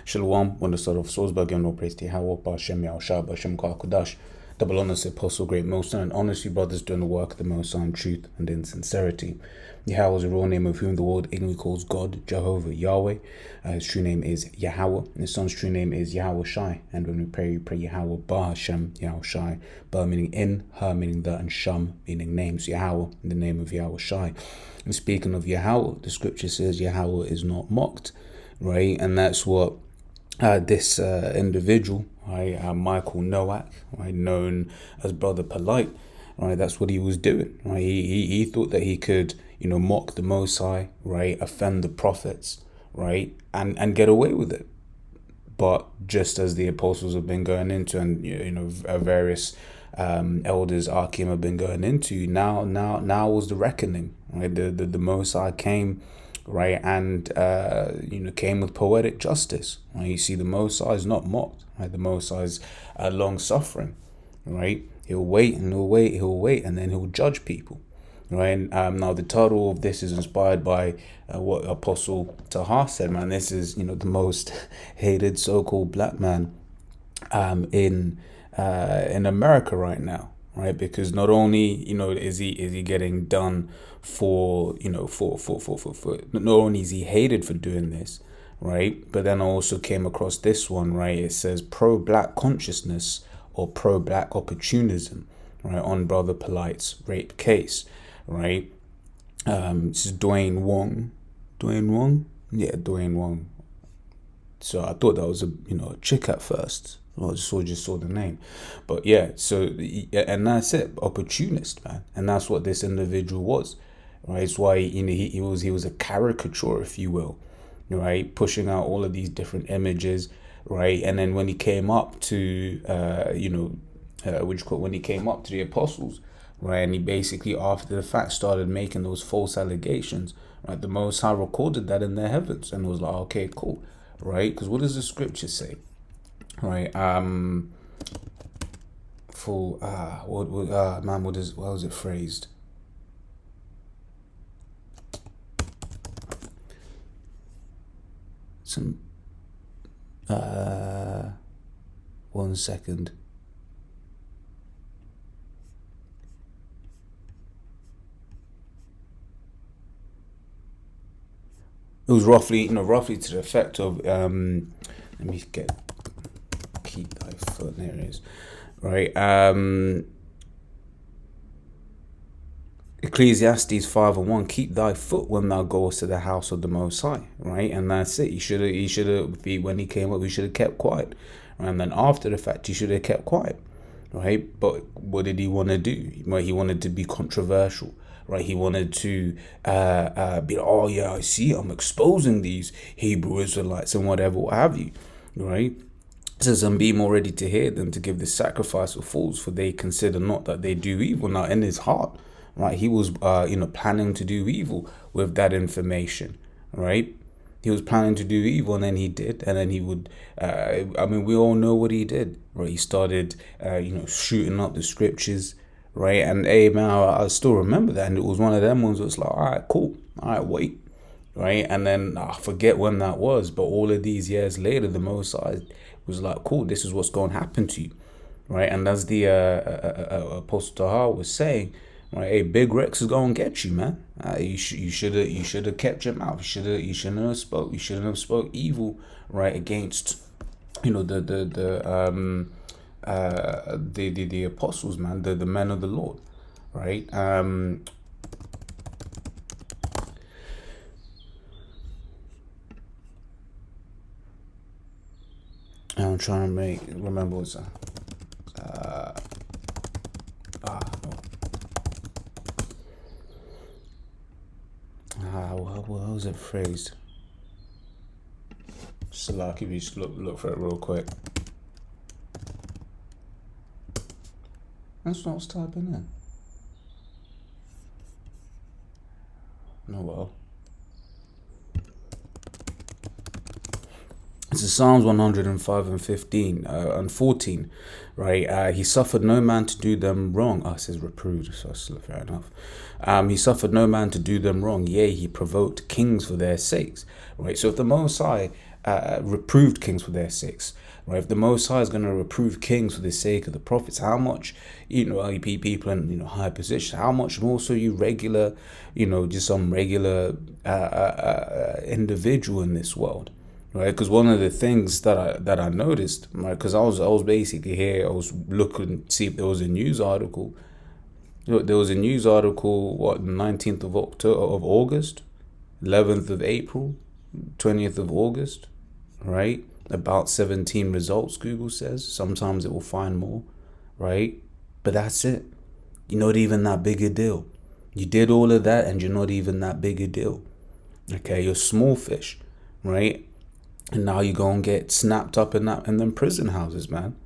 Shalom, when the son of Salzburg and all praise to Yahweh, Ba'Shem Yahushua, Ba'Shem Kodash, double honors to Apostle Great Most and honestly brothers doing the work of the Most High in truth and in sincerity. Yahweh is the real name of whom the world ignorantly calls God, Jehovah, Yahweh. His true name is Yahweh. His son's true name is Yahweh Shai. And when we pray Yahweh Ba'Shem Yahushua, Ba meaning in, Ha meaning the, and Sham meaning name. So Yahweh in the name of Yahweh Shai. And speaking of Yahweh, the scripture says Yahweh is not mocked, right? And that's what this individual, right, Michael Nowak, right, known as Brother Polite, right, that's what he was doing, right? He thought that he could, mock the Most High, right, offend the prophets, right, and get away with it. But just as the apostles have been going into, and various elders, Akim, have been going into, now was the reckoning, right? The Most High came, right, and came with poetic justice, right? You see, the Most High is not mocked, right? The Most High is long suffering, right? He'll wait and he'll wait, and then he'll judge people, right? And now the title of this is inspired by what Apostle Tahar said. Man, this is the most hated so-called black man in America right now, right? Because not only is he getting done for not only is he hated for doing this, right? But then I also came across this one, right? It says pro-black consciousness or pro-black opportunism, right, on Brother Polite's rape case, right? This is Dwayne Wong. Yeah, Dwayne Wong. So I thought that was a chick at first. I just saw the name, but yeah. So and that's it, opportunist, man, and that's what this individual was, right? It's why he was a caricature, if you will, right, pushing out all of these different images, right? And then when he came up to when he came up to the apostles, right, and he basically after the fact started making those false allegations, right? The Most High recorded that in the heavens and was like, okay, cool, right? Because what does the scripture say? Right, for man, what was it phrased? Some 1 second. It was roughly to the effect of let me keep thy foot, there it is, right? Ecclesiastes 5:1, keep thy foot when thou goest to the house of the Most High, right? And that's it. He should have when he came up, he should have kept quiet, right? And then after the fact, he should have kept quiet, right? But what did he want to do? Well, he wanted to be controversial, right? He wanted to be like, oh yeah, I see, I'm exposing these Hebrew Israelites and whatever, what have you, right? It says, and be more ready to hear them to give the sacrifice of fools, for they consider not that they do evil. Now in his heart, right, he was planning to do evil with that information, right? He was planning to do evil, and then he did, and then he would we all know what he did, right? He started shooting up the scriptures, right? And hey man, I still remember that, and it was one of them ones that's like, all right, cool, all right, wait, right? And then I forget when that was, but all of these years later, the Most High was like, cool, this is what's going to happen to you, right? And as the Apostle Tahar was saying, right, hey, Big Rex is going to get you, man. You should have kept your mouth. You shouldn't have spoke. You shouldn't have spoke evil, right, against the apostles, man, the men of the Lord, right? I'm trying to remember what's that. How was it phrased? Salaki, if you just look for it real quick. That's not what's typing in. No, well. This is Psalms 105 and 15 and 14, right? He suffered no man to do them wrong. It says reproved, so that's fair enough. He suffered no man to do them wrong. Yea, he provoked kings for their sakes, right? So if the Most High reproved kings for their sakes, right? If the Most High is going to reprove kings for the sake of the prophets, how much, people in, high positions, how much more so you regular, just some regular individual in this world, right? Because one of the things that I noticed, right, because I was basically here, I was looking to see if there was a news article. There was a news article, what, the 19th of August, 11th of April, 20th of August, right? About 17 results, Google says. Sometimes it will find more, right? But that's it. You're not even that big a deal. You did all of that and you're not even that big a deal. Okay, you're small fish, right? And now you go and get snapped up in them prison houses, man,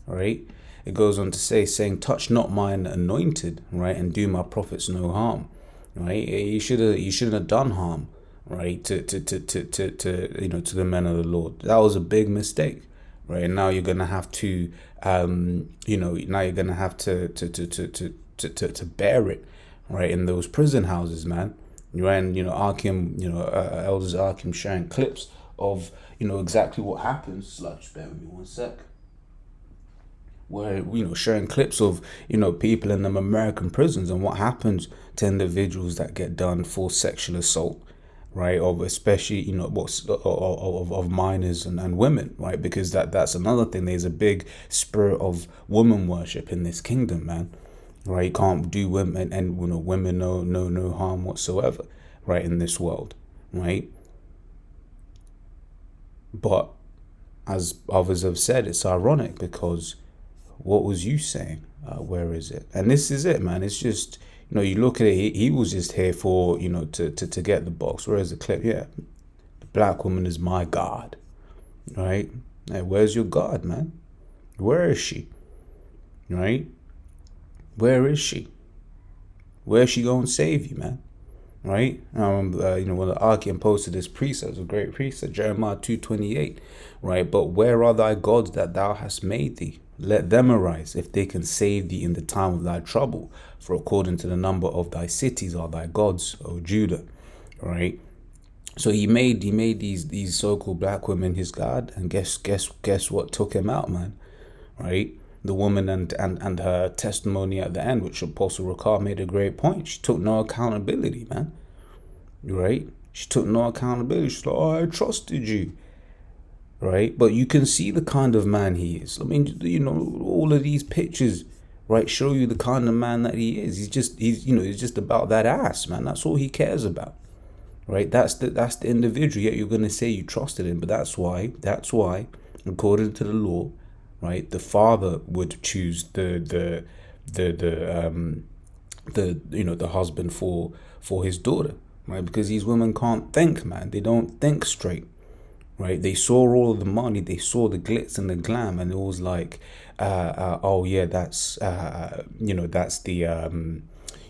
right? It goes on to saying, touch not mine anointed, right, and do my prophets no harm, right? You shouldn't have done harm, right, to the men of the Lord. That was a big mistake, right? And now you're gonna have to, to bear it, right, in those prison houses, man. And Akim, elders Akim sharing clips of exactly what happens. Like, just bear with me one sec. Where sharing clips of people in them American prisons and what happens to individuals that get done for sexual assault, right? Of especially of minors and women, right? Because that's another thing. There's a big spirit of woman worship in this kingdom, man. Right? You can't do women and women no harm whatsoever, right? In this world, right? But as others have said, it's ironic because what was you saying? Where is it? And this is it, man. It's just, you look at it, he was just here for, to get the box. Where is the clip? Yeah. The black woman is my God, right? Hey, where's your God, man? Where is she? Right? Where is she? Where's she going to save you, man? Right? When the Archean posted this precept, it was a great precept, Jeremiah 2:28, right? But where are thy gods that thou hast made thee? Let them arise, if they can save thee in the time of thy trouble. For according to the number of thy cities are thy gods, O Judah. Right? So he made these so-called black women his God, and guess what took him out, man? Right? The woman and her testimony at the end, which Apostle Ricard made a great point. She took no accountability, man. Right? She took no accountability. She's like, oh, I trusted you. Right? But you can see the kind of man he is. I mean, all of these pictures, right, show you the kind of man that he is. He's just about that ass, man. That's all he cares about. Right? That's the individual. Yet you're gonna say you trusted him, but that's why, according to the law, right, the father would choose the husband for his daughter, right? Because these women can't think, man. They don't think straight, right? They saw all of the money, they saw the glitz and the glam, and it was like, oh yeah, that's that's the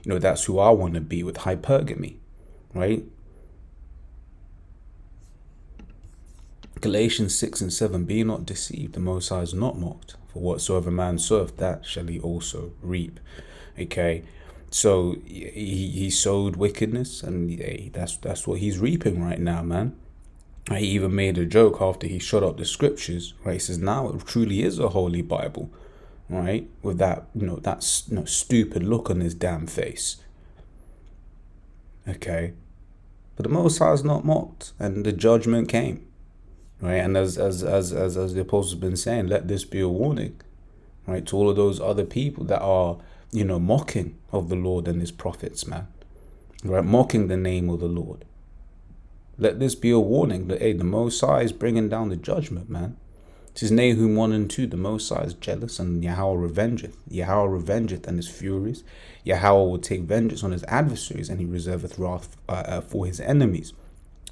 that's who I want to be, with hypergamy, right? Galatians 6:7, be not deceived, the Most High is not mocked. For whatsoever man soweth, that shall he also reap. Okay, so he sowed wickedness, and that's what he's reaping right now, man. He even made a joke after he shut up the scriptures, right? He says, now it truly is a holy Bible, right? With that, that stupid look on his damn face. Okay, but the Most High is not mocked, and the judgment came. Right, and as the apostle's been saying, let this be a warning, right, to all of those other people that are, mocking of the Lord and his prophets, man, right, mocking the name of the Lord. Let this be a warning that, hey, the Most High is bringing down the judgment, man. It says Nahum 1:2, the Most High is jealous, and Yahweh revengeth and is furious. Yahweh will take vengeance on his adversaries, and he reserveth wrath for his enemies.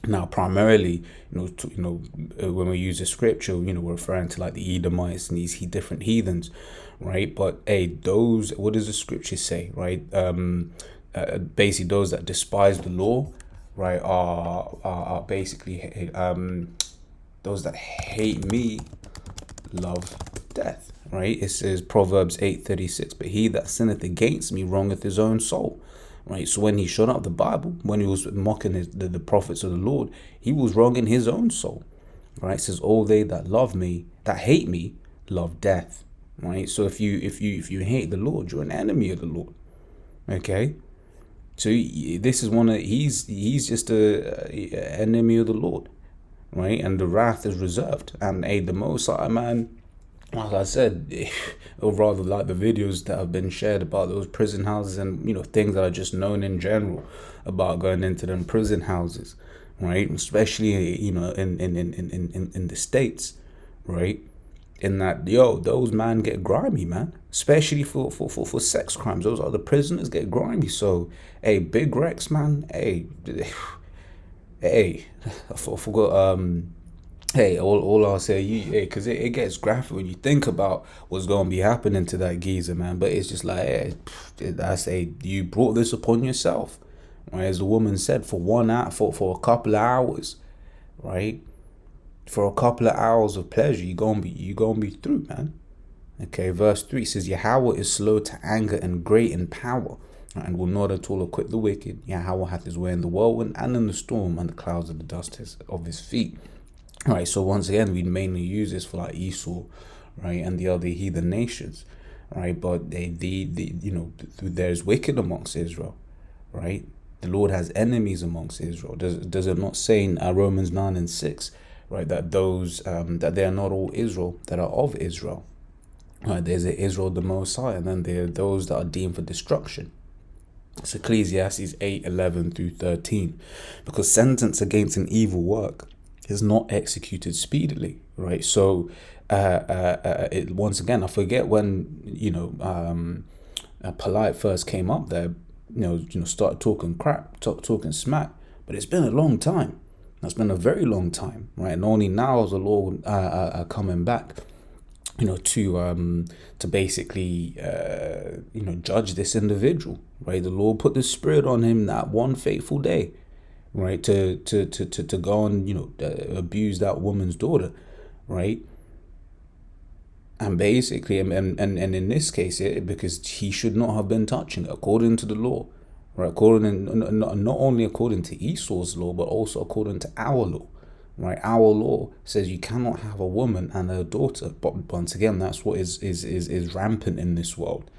Now, primarily, when we use the scripture, we're referring to like the Edomites and these different heathens, right? But hey, what does the scripture say, right? Basically, those that despise the law, right, are basically those that hate me love death, right? It says Proverbs 8:36, but he that sinneth against me wrongeth his own soul. Right, so when he shut up the Bible, when he was mocking the prophets of the Lord, he was wronging his own soul, right? It says, all they that love me, that hate me, love death, right? So if you hate the Lord, you're an enemy of the Lord, okay? So this is one of, he's just a enemy of the Lord, right? And the wrath is reserved. And the Most High, man, like I said, or rather like the videos that have been shared about those prison houses, and things that are just known in general about going into them prison houses, right? Especially in the States, right? In that, those man get grimy, man. Especially for sex crimes. Those other prisoners get grimy. So, hey, Big Rex, man. Hey, I forgot. Hey, all I'll say, because it gets graphic when you think about what's gonna be happening to that geezer, man. But it's just like, hey, you brought this upon yourself, right? As the woman said, for a couple of hours, right? For a couple of hours of pleasure, you gonna be through, man. Okay, verse 3 says, Yahweh is slow to anger and great in power, and will not at all acquit the wicked. Yahweh hath his way in the whirlwind and in the storm, and the clouds of the dust of his feet. All right, so once again, we mainly use this for like Esau, right, and the other heathen nations, right? But there's wicked amongst Israel, right? The Lord has enemies amongst Israel. Does it not say in Romans 9:6, right, that those that they are not all Israel that are of Israel, right? There's a Israel the Most High, and then there are those that are deemed for destruction. It's Ecclesiastes 8:11-13, because sentence against an evil work is not executed speedily, right? So once again, I forget when Polite first came up there, started talking crap, talking smack, but it's been a long time. It's been a very long time, right? And only now is the Lord coming back, to basically judge this individual, right? The Lord put the Spirit on him that one fateful day, right, to go and abuse that woman's daughter, right? And basically, and in this case, because he should not have been touching it according to the law, right? Not only according to Esau's law, but also according to our law, right? Our law says you cannot have a woman and her daughter. But once again, that's what is rampant in this world,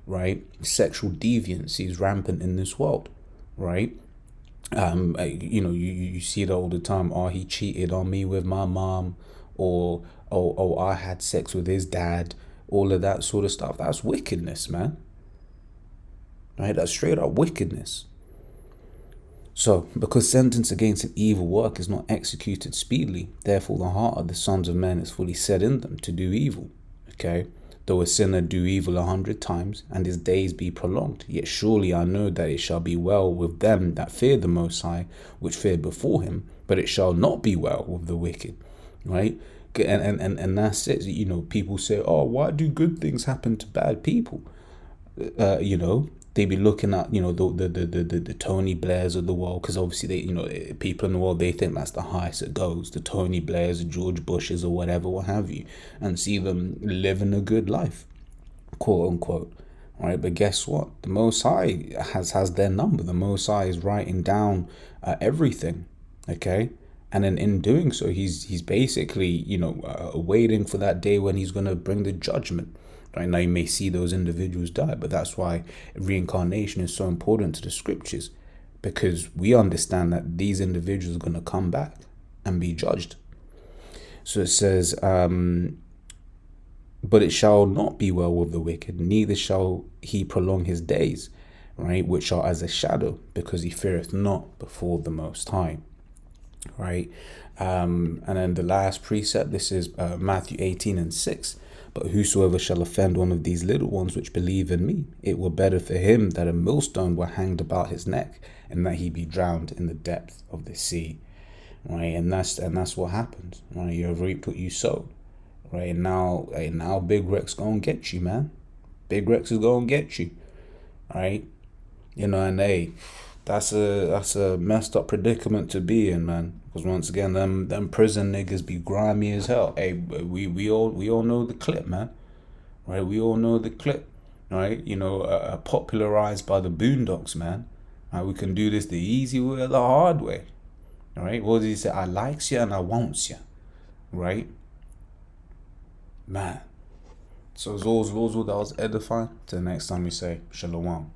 right? Sexual deviancy is rampant in this world, right? You see that all the time. Oh, he cheated on me with my mom, or I had sex with his dad. All of that sort of stuff. That's wickedness, man. Right? That's straight up wickedness. So, because sentence against an evil work is not executed speedily, therefore the heart of the sons of men is fully set in them to do evil. Okay? Though a sinner do evil 100 times, and his days be prolonged, yet surely I know that it shall be well with them that fear the Most High, which fear before him, but it shall not be well with the wicked. Right? And that's it. People say, oh, why do good things happen to bad people? They be looking at the Tony Blairs of the world, because obviously people in the world, they think that's the highest it goes, the Tony Blairs, the George Bushes, or whatever, what have you, and see them living a good life, quote unquote, right? But guess what? The Most High has their number. The Most High is writing down everything, okay? And then in doing so, he's basically waiting for that day when he's going to bring the judgment. Right now, you may see those individuals die, but that's why reincarnation is so important to the scriptures, because we understand that these individuals are going to come back and be judged. So it says, but it shall not be well with the wicked, neither shall he prolong his days, right, which are as a shadow, because he feareth not before the Most High. Right, and then the last precept, this is Matthew 18:6. But whosoever shall offend one of these little ones which believe in me, it were better for him that a millstone were hanged about his neck, and that he be drowned in the depth of the sea. Right, and that's what happens. Right, you have reaped what you sowed. Right, and now Big Rex gonna get you, man. Big Rex is gonna get you. Right, and hey, that's a messed up predicament to be in, man. Because once again, them prison niggas be grimy as hell. Hey, we all know the clip, man. Right? We all know the clip. Right? Popularized by the Boondocks, man. Right? We can do this the easy way or the hard way. All right? What does he say? I likes you and I wants you. right? Man. So as always, that was edifying. Till next time we say Shalom.